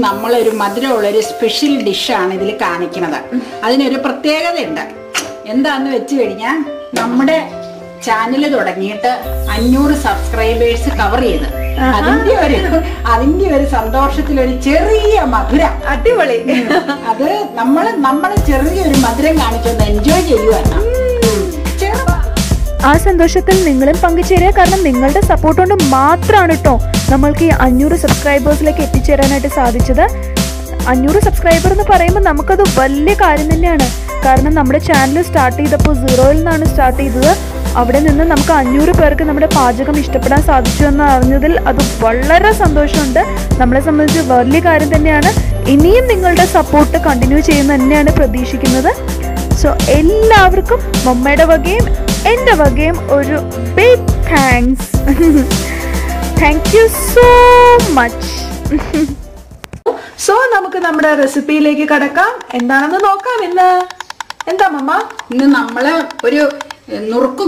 നമ്മളൊരു മധുരമുള്ളൊരു സ്പെഷ്യൽ ഡിഷാണ് ഇതിൽ കാണിക്കുന്നത്. അതിനൊരു പ്രത്യേകതയുണ്ട്. എന്താന്ന് വെച്ച് കഴിഞ്ഞാൽ നമ്മുടെ ചാനൽ തുടങ്ങിയിട്ട് 500 സബ്സ്ക്രൈബേഴ്സ് കവർ ചെയ്ത് അതിന്റെ ഒരു സന്തോഷത്തിലൊരു ചെറിയ മധുരം. അടിപൊളി. അത് നമ്മള് ചെറിയൊരു മധുരം കാണിച്ചൊന്ന് എൻജോയ് ചെയ്യുവാണ്. ആ സന്തോഷത്തിൽ നിങ്ങളും പങ്കുചേരുക. കാരണം നിങ്ങളുടെ സപ്പോർട്ട് കൊണ്ട് മാത്രമാണ് കേട്ടോ നമ്മൾക്ക് ഈ 500 സബ്സ്ക്രൈബേഴ്സിലേക്ക് എത്തിച്ചേരാനായിട്ട് സാധിച്ചത്. 500 സബ്സ്ക്രൈബർ എന്ന് പറയുമ്പോൾ നമുക്കത് വലിയ കാര്യം തന്നെയാണ്. കാരണം നമ്മുടെ ചാനൽ സ്റ്റാർട്ട് ചെയ്തപ്പോൾ 0-ൽ നിന്നാണ് സ്റ്റാർട്ട് ചെയ്തത്. അവിടെ നിന്ന് നമുക്ക് 500 പേർക്ക് നമ്മുടെ പാചകം ഇഷ്ടപ്പെടാൻ സാധിച്ചു എന്ന് അറിഞ്ഞതിൽ അത് വളരെ സന്തോഷമുണ്ട്. നമ്മളെ സംബന്ധിച്ച് വലിയ കാര്യം തന്നെയാണ്. ഇനിയും നിങ്ങളുടെ സപ്പോർട്ട് കണ്ടിന്യൂ ചെയ്യുന്ന തന്നെയാണ് പ്രതീക്ഷിക്കുന്നത്. സോ എല്ലാവർക്കും മമ്മയുടെ വകയും എൻ്റെ വകയും ഒരു big thanks. Thank you so much. So നമുക്ക് നമ്മുടെ റെസിപ്പിയിലേക്ക് കടക്കാം. എന്താണെന്ന് നോക്കാം. എന്താ മമ്മ? ഇന്ന് നമ്മള് ഒരു നുറുക്ക്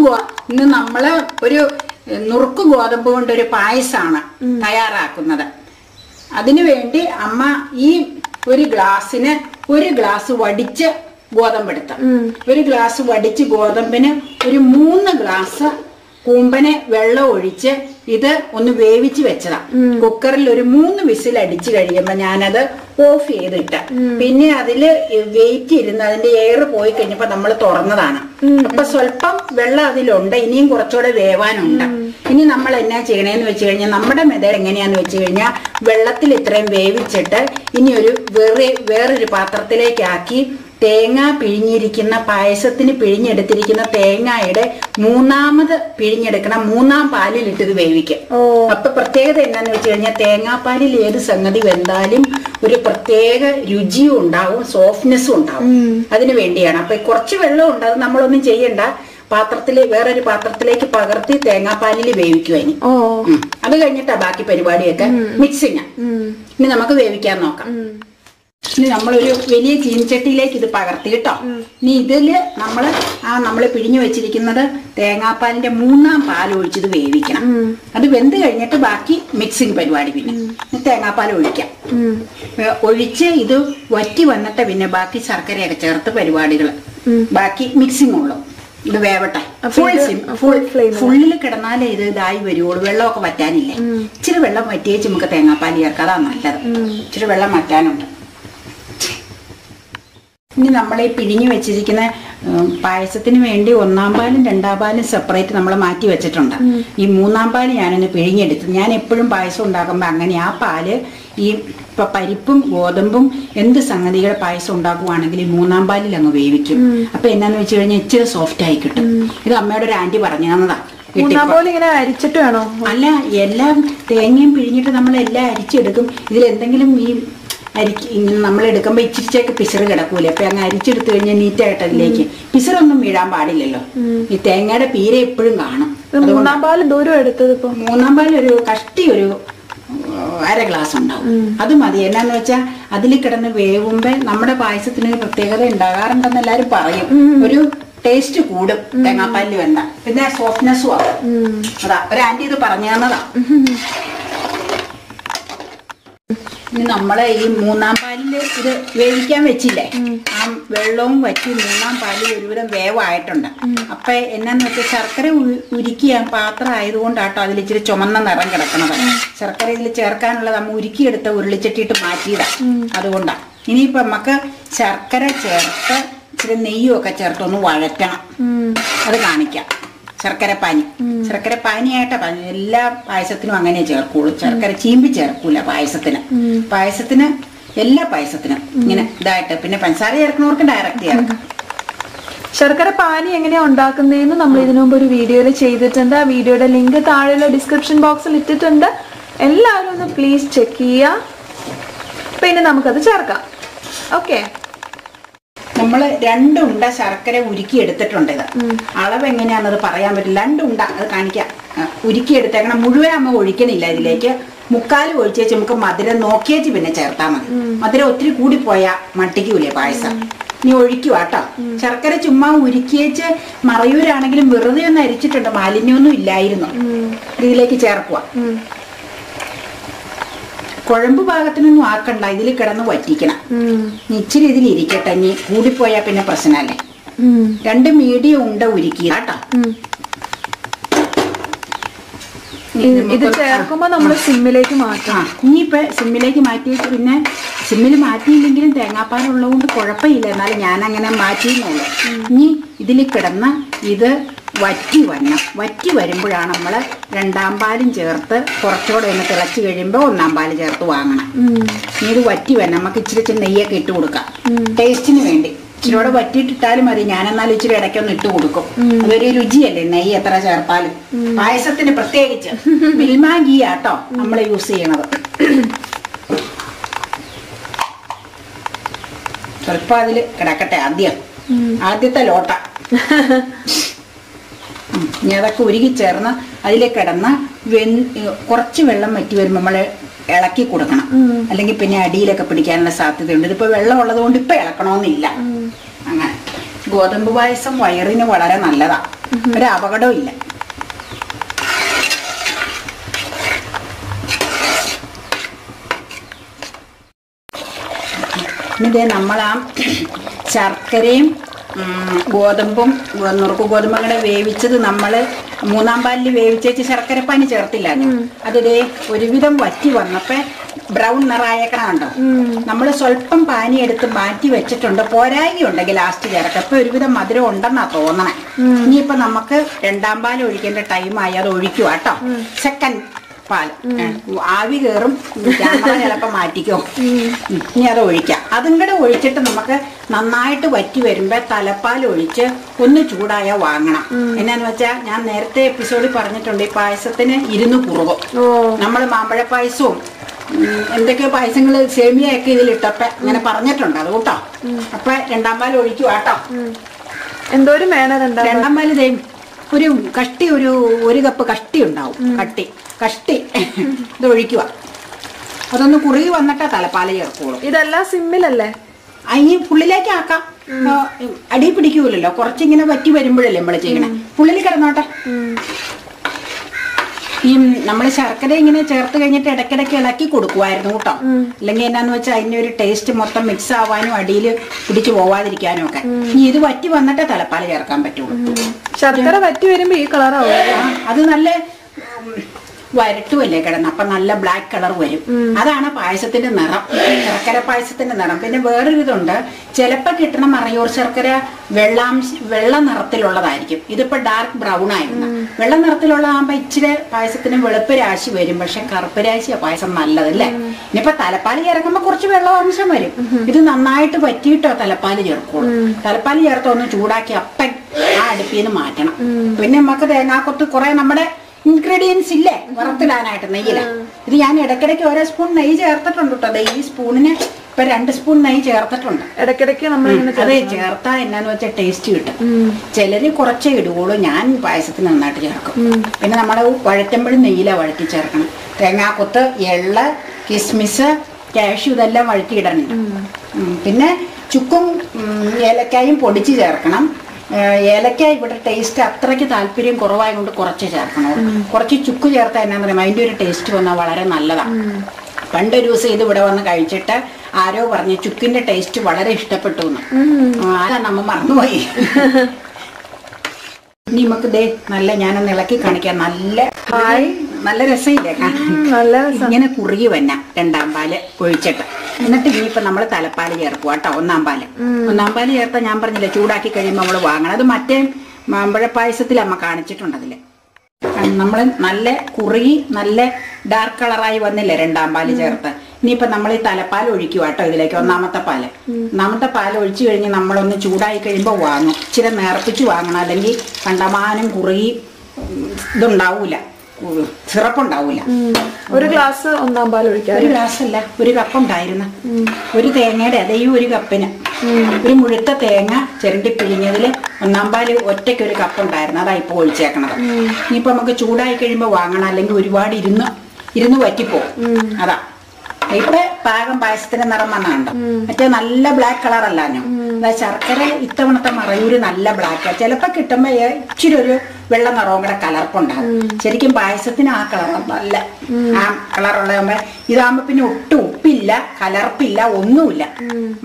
ഗോതമ്പ് കൊണ്ടൊരു പായസമാണ് തയ്യാറാക്കുന്നത്. അതിനുവേണ്ടി അമ്മ ഈ ഒരു ഗ്ലാസ്സിന് 1 ഗ്ലാസ് വടിച്ച് ഗോതമ്പെടുത്ത, 1 ഗ്ലാസ് വടിച്ച് ഗോതമ്പിന് ഒരു 3 ഗ്ലാസ് കൂമ്പനെ വെള്ളം ഒഴിച്ച് ഇത് ഒന്ന് വേവിച്ച് വെച്ചതാ. കുക്കറിൽ ഒരു 3 വിസിൽ അടിച്ചു കഴിയുമ്പോ ഞാനത് ഓഫ് ചെയ്തിട്ട. പിന്നെ അതില് വെയിറ്റ് ഇരുന്ന് അതിന്റെ എയർ പോയി കഴിഞ്ഞപ്പോ നമ്മൾ തുറന്നതാണ്. അപ്പൊ സ്വല്പം വെള്ളം അതിലുണ്ട്, ഇനിയും കുറച്ചുകൂടെ വേവാനുണ്ട്. ഇനി നമ്മൾ എന്നാ ചെയ്യണേന്ന് വെച്ച് കഴിഞ്ഞാൽ നമ്മുടെ മെത്തേഡ് എങ്ങനെയാന്ന് വെച്ച് കഴിഞ്ഞാൽ വെള്ളത്തിൽ ഇത്രയും വേവിച്ചിട്ട് ഇനി വേറൊരു പാത്രത്തിലേക്കാക്കി തേങ്ങ പിഴിഞ്ഞിരിക്കുന്ന പായസത്തിന് പിഴിഞ്ഞെടുത്തിരിക്കുന്ന തേങ്ങയുടെ 3ാമത് പിഴിഞ്ഞെടുക്കണം. 3ാം പാലിലിട്ട് ഇത് വേവിക്കും. അപ്പൊ പ്രത്യേകത എന്താന്ന് വെച്ച് കഴിഞ്ഞാൽ തേങ്ങാപ്പാലിൽ ഏത് സംഗതി വെന്താലും ഒരു പ്രത്യേക രുചിയും ഉണ്ടാവും, സോഫ്റ്റ്നെസ്സും ഉണ്ടാവും. അതിനു വേണ്ടിയാണ്. അപ്പൊ കുറച്ച് വെള്ളം ഉണ്ട്, അത് നമ്മളൊന്നും ചെയ്യണ്ട. വേറൊരു പാത്രത്തിലേക്ക് പകർത്തി തേങ്ങാപ്പാലിൽ വേവിക്കുവാനി. അത് കഴിഞ്ഞിട്ടാ ബാക്കി പരിപാടിയൊക്കെ മിക്സിങ്. ഇനി നമുക്ക് വേവിക്കാൻ നോക്കാം. ഇനി നമ്മളൊരു വലിയ ചീനച്ചട്ടിയിലേക്ക് ഇത് പകർത്തി കേട്ടോ. ഇനി ഇതില് നമ്മള് പിഴിഞ്ഞു വെച്ചിരിക്കുന്നത് തേങ്ങാപ്പാലിന്റെ 3ാം പാൽ ഒഴിച്ചത് വേവിക്കണം. അത് വെന്ത് കഴിഞ്ഞിട്ട് ബാക്കി മിക്സിങ് പരിപാടി. പിന്നെ തേങ്ങാപ്പാൽ ഒഴിക്കാം. ഒഴിച്ച് ഇത് വറ്റി വന്നിട്ട് പിന്നെ ബാക്കി ശർക്കരയൊക്കെ ചേർത്ത് പരിപാടികൾ ബാക്കി മിക്സിങ് ഉള്ളു. ഇത് വേവട്ടെ. ഫുള്ളിൽ കിടന്നാലേ ഇതായി വരുവുള്ളൂ. വെള്ളമൊക്കെ വറ്റാനില്ലേ. ഇച്ചിരി വെള്ളം വറ്റിയേച്ച് നമുക്ക് തേങ്ങാപ്പാൽ ചേർക്കാം. അതാ നല്ലത്. ഇച്ചിരി വെള്ളം വറ്റാനുണ്ട്. ഇനി നമ്മൾ ഈ പിഴിഞ്ഞു വെച്ചിരിക്കുന്ന പായസത്തിന് വേണ്ടി 1ാം പാലും 2ാം പാലും സെപ്പറേറ്റ് നമ്മൾ മാറ്റി വെച്ചിട്ടുണ്ട്. ഈ 3ാം പാല് ഞാനൊന്ന് പിഴിഞ്ഞെടുത്തു. ഞാൻ എപ്പോഴും പായസം ഉണ്ടാക്കുമ്പോൾ അങ്ങനെ ആ പാല് ഇപ്പൊ പരിപ്പും ഗോതമ്പും എന്ത് സംഗതികളുടെ പായസം ഉണ്ടാക്കുവാണെങ്കിൽ 3ാം പാലിൽ അങ്ങ് വേവിക്കും. അപ്പൊ എന്നാന്ന് വെച്ച് കഴിഞ്ഞാൽ ഇച്ചിരി സോഫ്റ്റ് ആയി കിട്ടും. ഇത് അമ്മയുടെ ഒരു ആന്റി പറഞ്ഞു തന്നതാ. ഇങ്ങനെ അരിച്ചിട്ട് വേണോ? അല്ല, എല്ലാം തേങ്ങയും പിഴിഞ്ഞിട്ട് നമ്മൾ എല്ലാം അരിച്ചെടുക്കും. ഇതിലെന്തെങ്കിലും ഈ നമ്മൾ എടുക്കുമ്പോ ഇച്ചിരിച്ചൊക്കെ പിസറ് കിടക്കൂലേ. അപ്പൊ അങ്ങ് അരിച്ചെടുത്തു കഴിഞ്ഞാൽ നീറ്റായിട്ട് അതിലേക്ക് പിസറൊന്നും വീഴാൻ പാടില്ലല്ലോ. ഈ തേങ്ങയുടെ പീര എപ്പോഴും കാണും. 3ാം പാൽ ദൂരം എടുത്തത്. ഇപ്പൊ 3ാം പാൽ ഒരു കഷ്ടി ഒരു 1/2 ഗ്ലാസ് ഉണ്ടാവും. അത് മതി. എന്നാന്ന് വെച്ചാൽ അതിൽ കിടന്ന് വേവുമ്പോ നമ്മുടെ പായസത്തിന് പ്രത്യേകത ഉണ്ടാകാറുണ്ടെന്ന് എല്ലാരും പറയും. ഒരു ടേസ്റ്റ് കൂടും തേങ്ങാപ്പാലിൽ വേണ്ട. പിന്നെ സോഫ്റ്റ്നെസ്സും ആവും. അതാ ഒരു ആന്റി ഇത് പറഞ്ഞു തന്നതാ. ഇനി നമ്മള് ഈ 3ാം പാലില് ഇത് വേവിക്കാൻ വെച്ചില്ലേ, ആ വെള്ളവും വറ്റി 3ാം പാലിൽ ഒരുവിധം വേവായിട്ടുണ്ട്. അപ്പൊ എന്നാന്ന് വെച്ചാൽ ശർക്കര ഉരുക്കിയ പാത്രം ആയതുകൊണ്ടാട്ടോ അതിൽ ഇച്ചിരി ചുമന്ന നിറം കിടക്കണത്. ശർക്കര ഇതിൽ ചേർക്കാനുള്ളത് നമ്മൾ ഉരുക്കിയെടുത്ത ഉരുളിച്ചട്ടിയിട്ട് മാറ്റിയതാ. അതുകൊണ്ടാണ്. ഇനിയിപ്പൊ നമുക്ക് ശർക്കര ചേർത്ത് ഇച്ചിരി നെയ്യും ഒക്കെ ചേർത്ത് ഒന്ന് വഴറ്റണം. അത് കാണിക്കാം. ശർക്കര പാനിയായിട്ടാ എല്ലാ പായസത്തിനും അങ്ങനെ ചേർക്കുള്ളൂ. ശർക്കര ചീമ്പി ചേർക്കൂല പായസത്തിന് എല്ലാ പായസത്തിനും ഇങ്ങനെ ഇതായിട്ട്. പിന്നെ പഞ്ചസാര ചേർക്കുന്നവർക്ക് ഡയറക്റ്റ് ചേർക്കാം. ശർക്കര പാനി എങ്ങനെയാ ഉണ്ടാക്കുന്നതെന്ന് നമ്മൾ ഇതിനു മുമ്പ് ഒരു വീഡിയോയിൽ ചെയ്തിട്ടുണ്ട്. ആ വീഡിയോയുടെ ലിങ്ക് താഴെയുള്ള ഡിസ്ക്രിപ്ഷൻ ബോക്സിൽ ഇട്ടിട്ടുണ്ട്. എല്ലാവരും ഒന്ന് പ്ലീസ് ചെക്ക് ചെയ്യുക. പിന്നെ നമുക്കത് ചേർക്കാം. ഓക്കെ. നമ്മൾ 2 ഉണ്ട ശർക്കര ഉരുക്കി എടുത്തിട്ടുണ്ട്. ഇത് അളവ് എങ്ങനെയാണെന്നത് പറയാൻ പറ്റില്ല. 2 ഉണ്ട അത് കാണിക്കാം. ഉരുക്കി എടുത്തേക്കണം. മുഴുവൻ അമ്മ ഒഴിക്കണില്ല. ഇതിലേക്ക് 3/4 ഒഴിച്ചേച്ച് നമുക്ക് മധുരം നോക്കിയേച്ച് പിന്നെ ചേർത്താൽ മതി. മധുരം ഒത്തിരി കൂടിപ്പോയാ മട്ടിക്കൂലേ പായസം. ഇനി ഒഴിക്കുവാട്ടോ. ശർക്കര ചുമ്മാ ഉരുക്കിയേച്ച് മറയൂരാണെങ്കിലും വെറുതെ ഒന്ന് അരിച്ചിട്ടുണ്ട്. മാലിന്യമൊന്നും ഇല്ലായിരുന്നു. ഇതിലേക്ക് ചേർക്കുക. കുഴമ്പ് പാകത്തിനൊന്നും ആക്കണ്ട, ഇതിൽ കിടന്ന് വറ്റിക്കണം. ഇച്ചിരി ഇതിൽ ഇരിക്കട്ടെ, ഇനി കൂടിപ്പോയാ പിന്നെ പ്രശ്നമല്ലേ. 2 മീഡിയം ഉണ്ട ഉരുക്കി കേട്ടോ. ഇത് ചേർക്കുമ്പോ നമ്മള് സിമ്മിലേക്ക് മാറ്റാം. ഇനിയിപ്പോ സിമ്മിലേക്ക് മാറ്റിയിട്ട് പിന്നെ സിമ്മിൽ മാറ്റിയില്ലെങ്കിലും തേങ്ങാപ്പാൽ ഉള്ളതുകൊണ്ട് കുഴപ്പമില്ല, എന്നാലും ഞാൻ അങ്ങനെ മാറ്റിയെന്നുള്ളൂ. ഇനി ഇതിൽ കിടന്ന് ഇത് വറ്റി വരുമ്പോഴാണ് നമ്മൾ 2ാം പാലും ചേർത്ത് കുറച്ചുകൂടെ ഒന്ന് തിളച്ച് കഴിയുമ്പോൾ 1ാം പാല് ചേർത്ത് വാങ്ങണം. ഇനി ഇത് വറ്റി വരണം, നമുക്ക് ഇച്ചിരി നെയ്യൊക്കെ ഇട്ട് കൊടുക്കാം ടേസ്റ്റിന് വേണ്ടി. ഇച്ചിരിയോടെ വറ്റിയിട്ടിട്ടാലും മതി, ഞാനെന്നാലും ഇച്ചിരി ഇടയ്ക്കൊന്ന് ഇട്ട് കൊടുക്കും. അതൊരു രുചിയല്ലേ നെയ്യ് എത്ര ചേർത്താലും. പായസത്തിന് പ്രത്യേകിച്ച് മിൽമ ഗീ ആട്ടോ നമ്മൾ യൂസ് ചെയ്യണത്. സ്വല്പം അതിൽ കിടക്കട്ടെ ആദ്യത്തെ ലോട്ട. ഇനി അതൊക്കെ ഉരുകി ചേർന്ന് അതിൽ കിടന്ന് കുറച്ച് വെള്ളം വറ്റി വരുമ്പോൾ നമ്മൾ ഇളക്കി കൊടുക്കണം, അല്ലെങ്കിൽ പിന്നെ അടിയിലൊക്കെ പിടിക്കാനുള്ള സാധ്യതയുണ്ട്. ഇതിപ്പോ വെള്ളം ഉള്ളത് കൊണ്ട് ഇപ്പൊ ഇളക്കണമെന്നില്ല. അങ്ങനെ ഗോതമ്പ് പായസം വയറിന് വളരെ നല്ലതാ, ഒരു അപകടവും ഇല്ല. ഇതേ നമ്മളാ ശർക്കരയും ഗോതമ്പും നുറുക്ക് ഗോതമ്പും കൂടെ വേവിച്ചത് നമ്മൾ 3ാം പാലിൽ വേവിച്ചേച്ച് ശർക്കരപ്പാനി ചേർത്തില്ല. അതിതേ ഒരുവിധം വറ്റി വന്നപ്പോ ബ്രൗൺ നിറായേക്കണുണ്ടോ. നമ്മൾ സ്വല്പം പാനി എടുത്ത് മാറ്റി വെച്ചിട്ടുണ്ട്, പോരായി ഉണ്ടെങ്കിൽ ലാസ്റ്റ് ചേർക്കാം. ഇപ്പൊ ഒരുവിധം മധുരം ഉണ്ടെന്നാ തോന്നണേ. ഇനിയിപ്പൊ നമുക്ക് 2ാം പാൽ ഒഴിക്കേണ്ട ടൈമായി, അത് ഒഴിക്കുക കേട്ടോ. സെക്കൻഡ് പാൽ ആവി കയറും, ക്യാമറ ചിലപ്പോ മാറ്റിക്കോ. ഇനി അത് ഒഴിക്കാം. അതും കൂടെ ഒഴിച്ചിട്ട് നമുക്ക് നന്നായിട്ട് വറ്റി വരുമ്പോ തലപ്പാൽ ഒഴിച്ച് ഒന്ന് ചൂടായ വാങ്ങണം. എന്നാന്ന് വെച്ചാ ഞാൻ നേരത്തെ എപ്പിസോഡിൽ പറഞ്ഞിട്ടുണ്ട്, ഈ പായസത്തിന് 2 കുറുകും. നമ്മള് മാമ്പഴ പായസവും എന്തൊക്കെയോ പായസങ്ങള് സേമിയൊക്കെ ഇതിലിട്ടപ്പോ അങ്ങനെ പറഞ്ഞിട്ടുണ്ട്. അത് കൂട്ടോ. അപ്പൊ 2ാം പാൽ ഒഴിക്കുക കേട്ടോ. എന്തോരം വേണം 2ാം പാല് ഒരു കഷ്ടി, ഒരു കപ്പ് കഷ്ടി ഉണ്ടാവും. കഷ്ടി ഇത് ഒഴിക്കുക. അതൊന്ന് കുറുകി വന്നിട്ടാ തലപ്പാല് ചേർക്കോളൂ. ഇതെല്ലാം സിമ്മിലല്ലേ? അതിന് പുള്ളിലേക്ക് ആക്കാം, അടി പിടിക്കൂലല്ലോ. കുറച്ചിങ്ങനെ വറ്റി വരുമ്പോഴല്ലേ നമ്മള് ചെയ്യണേ. പുള്ളിൽ കിടന്നോട്ടെ. ഈ നമ്മള് ശർക്കര ഇങ്ങനെ ചേർത്ത് കഴിഞ്ഞിട്ട് ഇടയ്ക്കിടയ്ക്ക് ഇളക്കി കൊടുക്കുമായിരുന്നു കേട്ടോ. അല്ലെങ്കിൽ എന്നാന്ന് വെച്ചാൽ അതിന്റെ ഒരു ടേസ്റ്റ് മൊത്തം മിക്സ് ആവാനും അടിയിൽ പിടിച്ചു പോവാതിരിക്കാനും ഒക്കെ. ഇനി ഇത് വറ്റി വന്നിട്ടേ തലപ്പാല് ചേർക്കാൻ പറ്റുള്ളൂ. ശർക്കര വറ്റി വരുമ്പോ ഈ കളറാവും. അത് നല്ല വരട്ടുമല്ലേ കിടന്ന്, അപ്പൊ നല്ല ബ്ലാക്ക് കളർ വരും. അതാണ് പായസത്തിന്റെ നിറം, ശർക്കര പായസത്തിന്റെ നിറം. പിന്നെ വേറൊരു ഇതുണ്ട്, ചിലപ്പോ കിട്ടണ മറയൂർ ശർക്കര വെള്ള നിറത്തിലുള്ളതായിരിക്കും. ഇതിപ്പോ ഡാർക്ക് ബ്രൗൺ ആയിരുന്നു. വെള്ള നിറത്തിലുള്ളതാകുമ്പോ ഇച്ചിരി പായസത്തിന് വെളുപ്പ് രാശി വരും, പക്ഷെ കറുപ്പ് രാശിയാ പായസം നല്ലതല്ലേ. ഇനിയിപ്പൊ തലപ്പാല് ചേർക്കുമ്പോ കുറച്ച് വെള്ളാംശം വരും. ഇത് നന്നായിട്ട് വറ്റിയിട്ടോ തലപ്പാല് ചേർക്കോളൂ. തലപ്പാല് ചേർത്ത് ഒന്ന് ചൂടാക്കി അപ്പം ആ അടുപ്പിൽ നിന്ന് മാറ്റണം. പിന്നെ നമുക്ക് തേങ്ങാക്കൊത്ത് കുറെ നമ്മുടെ ഇൻഗ്രീഡിയൻസ് ഇല്ലേ വറുത്തിടാനായിട്ട് നെയ്യില്. ഇത് ഞാൻ ഇടയ്ക്കിടയ്ക്ക് 1 സ്പൂൺ നെയ്യ് ചേർത്തിട്ടുണ്ട് കേട്ടോ. ഈ സ്പൂണിന് ഇപ്പൊ 2 സ്പൂൺ നെയ്യ് ചേർത്തിട്ടുണ്ട്. ഇടയ്ക്കിടയ്ക്ക് നമ്മൾ അതെ ചേർത്താ എന്നാന്ന് വെച്ചാൽ ടേസ്റ്റ് കിട്ടും. ചിലര് കുറച്ചേ ഇടുകയുള്ളൂ, ഞാൻ പായസത്തിന് നന്നായിട്ട് ചേർക്കും. പിന്നെ നമ്മള് വഴറ്റുമ്പോഴും നെയ്യില വഴറ്റി ചേർക്കണം. തേങ്ങാക്കൊത്ത്, എള്ള്, കിസ്മിസ്, കാഷ്യൂ ഇതെല്ലാം വഴറ്റിയിടണം. പിന്നെ ചുക്കും ഏലക്കായും പൊടിച്ച് ചേർക്കണം. ഏലക്ക ഇവിടെ ടേസ്റ്റ് അത്രയ്ക്ക് താല്പര്യം കുറവായതുകൊണ്ട് കുറച്ച് ചേർക്കണം. കുറച്ച് ചുക്ക് ചേർത്താൽ എന്നാന്ന് പറയുമ്പോൾ അതിൻ്റെ ഒരു ടേസ്റ്റ് വന്നാൽ വളരെ നല്ലതാണ്. പണ്ടൊരു ദിവസം ഇത് ഇവിടെ വന്ന് കഴിച്ചിട്ട് ആരോ പറഞ്ഞു ചുക്കിന്റെ ടേസ്റ്റ് വളരെ ഇഷ്ടപ്പെട്ടു എന്ന്. ആരാ നമ്മ മറന്നുപോയി. ഇനി നമുക്ക് ദേ നല്ല ഞാനൊന്ന് ഇളക്കി കാണിക്കാം. നല്ല രസമില്ലേ ഇങ്ങനെ കുറുകി വന്ന 2ാം പാല് ഒഴിച്ചിട്ട്. എന്നിട്ട് ഇനിയിപ്പോ നമ്മള് തലപ്പാല് ചേർക്കുക കേട്ടോ. 1ാം പാല് ചേർത്താൽ ഞാൻ പറഞ്ഞില്ലേ ചൂടാക്കി കഴിയുമ്പോൾ നമ്മള് വാങ്ങണം. അത് മറ്റേ മാമ്പഴ പായസത്തിൽ അമ്മ കാണിച്ചിട്ടുണ്ട്. അതില് നമ്മള് നല്ല കുറുകി നല്ല ഡാർക്ക് കളറായി വന്നില്ലേ 2ാം പാല് ചേർത്ത്. ഇനിയിപ്പോ നമ്മൾ ഈ തലപ്പാൽ ഒഴിക്കുക കേട്ടോ ഇതിലേക്ക്. 1ാമത്തെ പാല് ഒഴിച്ചു കഴിഞ്ഞ് നമ്മളൊന്ന് ചൂടായി കഴിയുമ്പോൾ വാങ്ങും. ഇച്ചിരി നേർപ്പിച്ച് വാങ്ങണം, അല്ലെങ്കിൽ കണ്ടമാനം കുറുകി ഇതുണ്ടാവൂല, സിറപ്പുണ്ടാവൂല. 1 ഗ്ലാസ് 1ാം പാൽ ഒഴിക്കാം. 1 ഗ്ലാസ് അല്ല, 1 കപ്പ് ഉണ്ടായിരുന്ന. 1 തേങ്ങയുടെ അതേ 1 കപ്പിന് 1 മുഴുത്ത തേങ്ങ ചിരണ്ടി പിഴിഞ്ഞതില് 1ാം പാല് ഒറ്റയ്ക്ക് 1 കപ്പ് ഉണ്ടായിരുന്നു. അതാ ഇപ്പൊ ഒഴിച്ചേക്കണത്. ഇനിയിപ്പോ നമുക്ക് ചൂടായി കഴിയുമ്പോ വാങ്ങണം, അല്ലെങ്കിൽ ഒരുപാട് ഇരുന്ന് വറ്റിപ്പോ. അതാ ഇപ്പൊ പാകം പായസത്തിന്റെ നിറം വന്നുണ്ടോ? മറ്റേ നല്ല ബ്ലാക്ക് കളറല്ല ഞാൻ. ശർക്കര ഇത്തവണത്തെ മറയൂര് നല്ല ബ്ലാക്കാ. ചിലപ്പോ കിട്ടുമ്പോ ഇച്ചിരി ഒരു വെള്ള നിറവും കൂടെ കലർപ്പുണ്ടാകും. ശരിക്കും പായസത്തിന് ആ കളർ നല്ല ആ കളറുള്ളതാകുമ്പോ ഇതാകുമ്പോ പിന്നെ ഒട്ടും ഉപ്പില്ല, കലർപ്പില്ല, ഒന്നുമില്ല.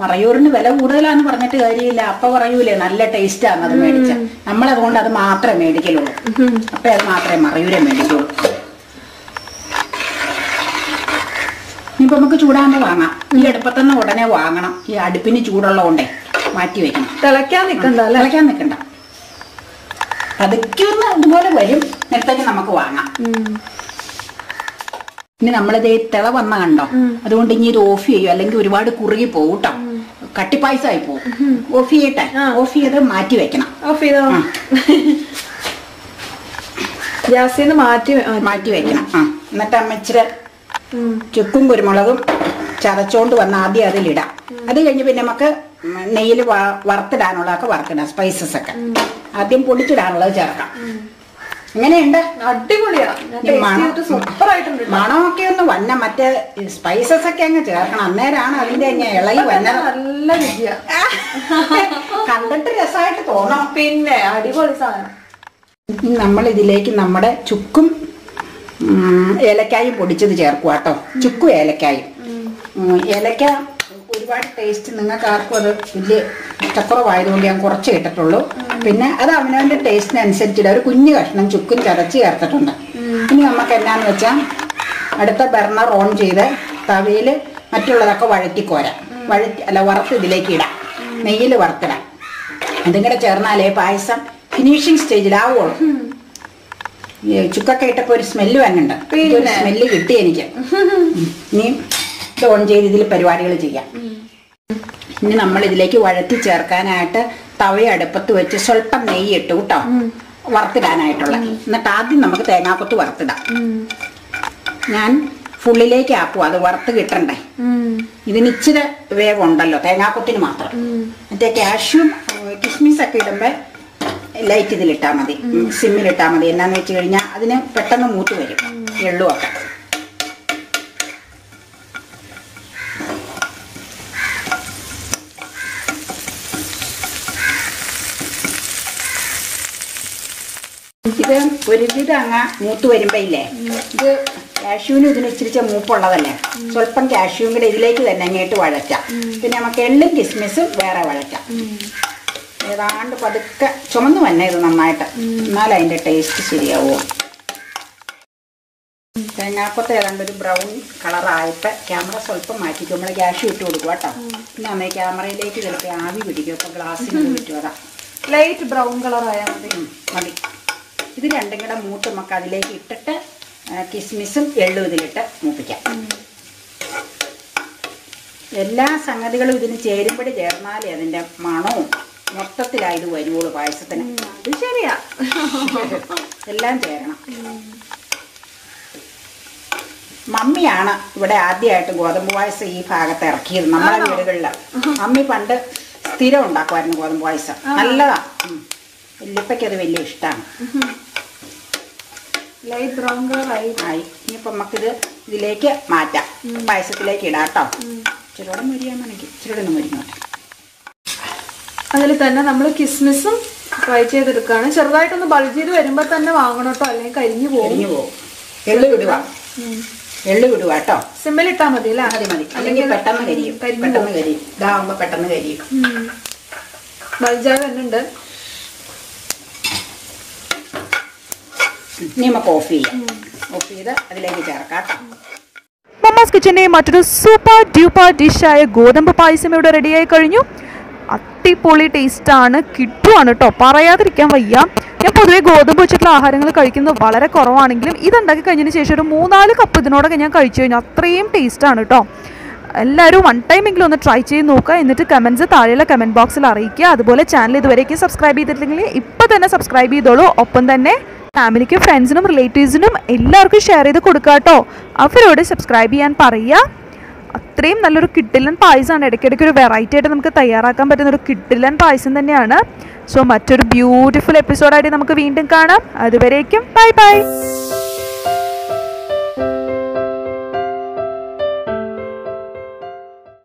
മറയൂരിന് വില കൂടുതലാന്ന് പറഞ്ഞിട്ട് കാര്യമില്ല. അപ്പൊ പറയൂലേ നല്ല ടേസ്റ്റാണ് അത് മേടിച്ച. നമ്മളതുകൊണ്ട് അത് മാത്രമേ മേടിക്കലുള്ളൂ. അപ്പൊ അത് മാത്രമേ മറയൂരെ മേടിക്കുള്ളൂ. ഇനിയിപ്പോ നമുക്ക് ചൂടാകുമ്പോ വാങ്ങാം. ഈ അടുപ്പത്തന്നെ ഉടനെ വാങ്ങണം. ഈ അടുപ്പിന് ചൂടുള്ളതുകൊണ്ടേ മാറ്റി വെക്കണം. തിളയ്ക്കാൻ നിൽക്കണ്ട. അതൊക്കെ ഒന്ന് ഇതുപോലെ വരും. നേരത്തേക്ക് നമുക്ക് വാങ്ങാം. ഇനി നമ്മളിത് തിള വന്ന കണ്ടോ? അതുകൊണ്ട് ഇനി ഇത് ഓഫ് ചെയ്യും, അല്ലെങ്കിൽ ഒരുപാട് കുറുകി പോകും കേട്ടോ. കട്ടിപ്പായസമായി പോകും. ഓഫ് ചെയ്യട്ടെ. ഓഫ് ചെയ്ത് മാറ്റി വെക്കണം. ഓഫ് ചെയ്തോ? ഗ്യാസിൽ നിന്ന് മാറ്റി വെക്കണം. എന്നിട്ട് അമ്മച്ചിരി ചുക്കും കുരുമുളകും ചതച്ചോണ്ട് വന്ന് ആദ്യം അതിലിടാം. അത് കഴിഞ്ഞ് പിന്നെ നമുക്ക് നെയ്യിൽ വറുത്തിടാനുള്ളതൊക്കെ വറുത്തിടാം. സ്പൈസസ് ഒക്കെ ആദ്യം പൊടിച്ചിടാനുള്ളത് ചേർക്കാം. എങ്ങനെയുണ്ട്? അടിപൊളിയാ. മണമൊക്കെ ഒന്ന് വന്ന മറ്റേ സ്പൈസസ് ഒക്കെ അങ്ങ് ചേർക്കണം. അന്നേരമാണ് അതിന്റെ ഇളകി വന്നത്. നല്ല രുചിയാ. കണ്ടിട്ട് രസമായിട്ട് തോന്നണം. പിന്നെ അടിപൊളി സാധനം. നമ്മൾ ഇതിലേക്ക് നമ്മുടെ ചുക്കും ഏലക്കായും പൊടിച്ചത് ചേർക്കുക കേട്ടോ. ചുക്കും ഏലക്കായും. ഏലക്ക ഒരുപാട് ടേസ്റ്റ് നിങ്ങൾക്ക് ആർക്കും അത് വലിയ ഇഷ്ടക്കുറവായതുകൊണ്ട് ഞാൻ കുറച്ച് ഇട്ടിട്ടുള്ളൂ. പിന്നെ അത് അവനവൻ്റെ ടേസ്റ്റിനനുസരിച്ചിട്ട് ഒരു കുഞ്ഞു കഷ്ണം ചുക്കും ചതച്ച് ചേർത്തിട്ടുണ്ട്. ഇനി നമുക്ക് എന്നാന്ന് വെച്ചാൽ അടുത്ത ബർണർ ഓൺ ചെയ്ത് തവയിൽ മറ്റുള്ളതൊക്കെ വഴറ്റിക്കോരാം. വറുത്ത് ഇതിലേക്ക് ഇടാം. നെയ്യിൽ വറുത്തിടാം. അതും കൂടെ ചേർന്നാലേ പായസം ഫിനിഷിങ് സ്റ്റേജിലാവുള്ളൂ. ചുക്കൊക്കെ ഇട്ടപ്പോൾ ഒരു സ്മെല്ല് വന്നുണ്ട്. ഒരു സ്മെല്ല് കിട്ടി എനിക്ക്. ഇനി ഇത് ഓൺ ചെയ്ത് ഇതിൽ പരിപാടികൾ ചെയ്യാം. ഇനി നമ്മൾ ഇതിലേക്ക് വഴറ്റി ചേർക്കാനായിട്ട് തവ അടുപ്പത്ത് വെച്ച് സ്വല്പം നെയ്യ് ഇട്ടു കേട്ടോ, വറുത്തിടാനായിട്ടുള്ള. എന്നിട്ട് ആദ്യം നമുക്ക് തേങ്ങാക്കൊത്ത് വറുത്തിടാം. ഞാൻ ഫുള്ളിലേക്ക് ആക്കും, അത് വറുത്ത് കിട്ടണ്ടേ. ഇതിന് ഇച്ചിരി വേവുണ്ടല്ലോ തേങ്ങാക്കൊത്തിന് മാത്രം. മറ്റേ കാഷ്യൂം കിസ്മിസൊക്കെ ഇടുമ്പോൾ ലൈറ്റ് ഇതിലിട്ടാൽ മതി, സിമ്മിലിട്ടാൽ മതി. എന്നാന്ന് വെച്ച് കഴിഞ്ഞാൽ അതിന് പെട്ടെന്ന് മൂത്ത് വരും എള്ളുമൊക്കെ. ഇത് ഒരുവിധം അങ്ങ് മൂത്ത് വരുമ്പോ ഇല്ലേ, ഇത് കാഷ്യൂവിനും ഇതിന് ഇച്ചിരിച്ച മൂപ്പുള്ളതല്ലേ, സ്വല്പം കാഷ്യൂവും കൂടെ ഇതിലേക്ക് തന്നെ അങ്ങോട്ട് വഴറ്റാം. പിന്നെ നമുക്ക് എള്ളും കിസ്മിസും വേറെ വഴറ്റാം. ഏതാണ്ട് പതുക്കെ ചുമന്ന് തന്നെ ഇത് നന്നായിട്ട്, എന്നാലും അതിന്റെ ടേസ്റ്റ് ശരിയാവുമോ. തേങ്ങാക്കൊത്ത് ഏതാണ്ട് ഒരു ബ്രൗൺ കളറായപ്പോൾ ക്യാമറ സ്വല്പം മാറ്റിക്കും. നമ്മൾ കാഷ്യൂ ഇട്ട് കൊടുക്കുക കേട്ടോ. പിന്നെ അമ്മ ക്യാമറയിലേക്ക് ചിലപ്പോൾ ആവി പിടിക്കും. അപ്പോൾ ഗ്ലാസ്സിന് പറ്റും. അതാ ലൈറ്റ് ബ്രൗൺ കളറായാൽ മതി. ഇത് രണ്ടും കൂടെ മൂത്ത് നമുക്ക് അതിലേക്ക് ഇട്ടിട്ട് കിസ്മിസും എള്ളും ഇതിലിട്ട് മൂപ്പിക്കാം. എല്ലാ സംഗതികളും ഇതിന് ചേരുമ്പടി ചേർന്നാലേ അതിൻ്റെ മണവും മൊത്തത്തിലായത് വരുവുള്ളൂ പായസത്തിന്. അത് ശരിയാ, എല്ലാം ചേരണം. മമ്മിയാണ് ഇവിടെ ആദ്യമായിട്ട് ഗോതമ്പ് പായസം ഈ ഭാഗത്ത് ഇറക്കിയത്. നമ്മുടെ വീടുകളിൽ മമ്മി പണ്ട് സ്ഥിരം ഉണ്ടാക്കുമായിരുന്നു ഗോതമ്പ് പായസം. നല്ലതാ. വല്യപ്പയ്ക്ക് അത് വലിയ ഇഷ്ടമാണ്. ലൈറ്റ് ബ്രൗൺ കളർ ആയി. ഇനിയിപ്പോൾ നമുക്കിത് ഇതിലേക്ക് മാറ്റാം, പായസത്തിലേക്ക് ഇടാം കേട്ടോ. ഇച്ചിരൂടെ മുരിയാൻ വേണമെങ്കിൽ ഇച്ചിരൂടെ ഒന്ന് മുരിങ്ങോട്ടെ. അതിൽ തന്നെ നമ്മൾ കിസ്മിസും ഫ്രൈ ചെയ്തെടുക്കുകയാണ്. ചെറുതായിട്ടൊന്ന് ബൾജ് ചെയ്ത് വരുമ്പോൾ തന്നെ വാങ്ങണം കേട്ടോ, അല്ലെങ്കിൽ കരിഞ്ഞു പോകും. എള്ളു വിടുക, എള്ളു വിടുക കേട്ടോ. സിമ്മിലിട്ടാൽ മതി അല്ലേ? മതി മതി, അല്ലെങ്കിൽ പെട്ടെന്ന് കരിയും. പെട്ടെന്ന് കരിയും. ഇതാവുമ്പോൾ പെട്ടെന്ന് കരിയും. ബൾജായി വരുന്നുണ്ട്. ഇനി നമുക്ക് ഓഫ് ചെയ്യാം. ഓഫ് ചെയ്ത് അതിലേക്ക് ചേർക്കാം കേട്ടോ. മമ്മാസ് കിച്ചൻ്റെ മറ്റൊരു സൂപ്പർ ഡ്യൂപ്പർ ഡിഷായ ഗോതമ്പ് പായസം ഇവിടെ റെഡിയായി കഴിഞ്ഞു. അടിപൊളി ടേസ്റ്റാണ്, കിട്ടുവാണ് കേട്ടോ, പറയാതിരിക്കാൻ വയ്യ. ഞാൻ പൊതുവേ ഗോതമ്പ് വെച്ചിട്ടുള്ള ആഹാരങ്ങൾ കഴിക്കുന്നത് വളരെ കുറവാണെങ്കിലും ഇതുണ്ടാക്കി കഴിഞ്ഞതിന് ശേഷം ഒരു 3-4 കപ്പ് ഇതിനോടൊക്കെ ഞാൻ കഴിച്ചു കഴിഞ്ഞാൽ അത്രയും ടേസ്റ്റാണ് കേട്ടോ. എല്ലാവരും വൺ ടൈമെങ്കിലും ഒന്ന് ട്രൈ ചെയ്ത് നോക്കുക. എന്നിട്ട് കമൻറ്റ്സ് താഴെയുള്ള കമൻറ്റ് ബോക്സിൽ അറിയിക്കുക. അതുപോലെ ചാനൽ ഇതുവരേക്കും സബ്സ്ക്രൈബ് ചെയ്തിട്ടില്ലെങ്കിൽ ഇപ്പം തന്നെ സബ്സ്ക്രൈബ് ചെയ്തോളൂ. ഒപ്പം തന്നെ ഫാമിലിക്കും ഫ്രണ്ട്സിനും റിലേറ്റീവ്സിനും എല്ലാവർക്കും ഷെയർ ചെയ്ത് കൊടുക്കുക കേട്ടോ. അവരോട് സബ്സ്ക്രൈബ് ചെയ്യാൻ പറയുക. അത്രയും നല്ലൊരു കിഡിലൻ പായസമാണ്. ഇടയ്ക്കിടയ്ക്ക് ഒരു വെറൈറ്റി ആയിട്ട് നമുക്ക് തയ്യാറാക്കാൻ പറ്റുന്ന ഒരു കിഡിലൻ പായസം തന്നെയാണ്. സോ മറ്റൊരു ബ്യൂട്ടിഫുൾ എപ്പിസോഡായിട്ട് നമുക്ക് വീണ്ടും കാണാം. അതുവരേക്കും ബൈ ബൈ.